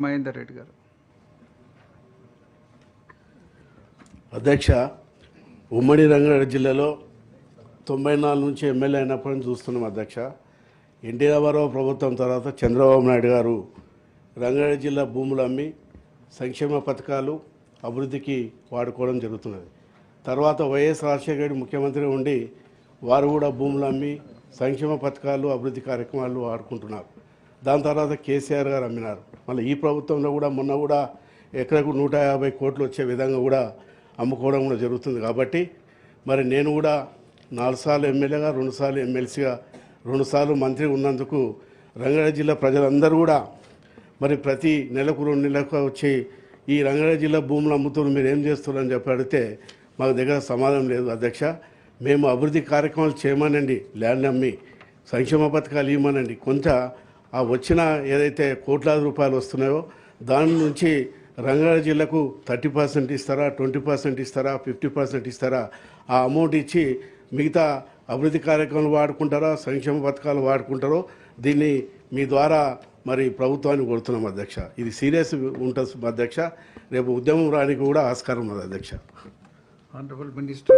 మహేందర్ రెడ్డి గారు. అధ్యక్ష, ఉమ్మడి రంగారెడ్డి జిల్లాలో 94 నుంచి ఎమ్మెల్యే అయినప్పటి నుంచి చూస్తున్నాం అధ్యక్ష. ఎన్టీ రామారావు ప్రభుత్వం తర్వాత చంద్రబాబు నాయుడు గారు రంగారెడ్డి జిల్లా భూములు అమ్మి సంక్షేమ పథకాలు అభివృద్ధికి వాడుకోవడం జరుగుతున్నది. తర్వాత వైఎస్ రాజశేఖర రెడ్డి ముఖ్యమంత్రి ఉండి వారు కూడా భూములు అమ్మి సంక్షేమ పథకాలు అభివృద్ధి కార్యక్రమాలు వాడుకుంటున్నారు. దాని తర్వాత కేసీఆర్ గారు అమ్మినారు. మళ్ళీ ఈ ప్రభుత్వంలో కూడా మొన్న కూడా ఎకరకు 150 కోట్లు వచ్చే విధంగా కూడా అమ్ముకోవడం కూడా జరుగుతుంది. కాబట్టి మరి నేను కూడా 4 సార్లు ఎమ్మెల్యేగా, 2 సార్లు ఎమ్మెల్సీగా, 2 సార్లు మంత్రి ఉన్నందుకు రంగారెడ్డి జిల్లా ప్రజలందరూ కూడా మరి ప్రతి నెలకు 2 నెలలకు వచ్చి ఈ రంగారెడ్డి జిల్లా భూములు అమ్ముతున్నారు, మీరు ఏం చేస్తున్నారని చెప్పి అడిగితే మాకు దగ్గర సమాధానం లేదు అధ్యక్ష. మేము అభివృద్ధి కార్యక్రమాలు చేయమనండి, ల్యాండ్ అమ్మి సంక్షేమ పథకాలు ఇవ్వమనండి. కొంత ఆ వచ్చిన ఏదైతే కోట్లాది రూపాయలు వస్తున్నాయో దాని నుంచి రంగారెడ్డి జిల్లాకు 30% ఇస్తారా, 20% ఇస్తారా, 50% ఇస్తారా, ఆ అమౌంట్ ఇచ్చి మిగతా అభివృద్ధి కార్యక్రమాలు వాడుకుంటారా, సంక్షేమ పథకాలు వాడుకుంటారో దీన్ని మీ ద్వారా మరి ప్రభుత్వాన్ని కోరుతున్నాం అధ్యక్ష. ఇది సీరియస్ ఉంటుంది అధ్యక్ష. రేపు ఉద్యమం రానికి కూడా ఆస్కారం ఉంది అధ్యక్ష. Honourable minister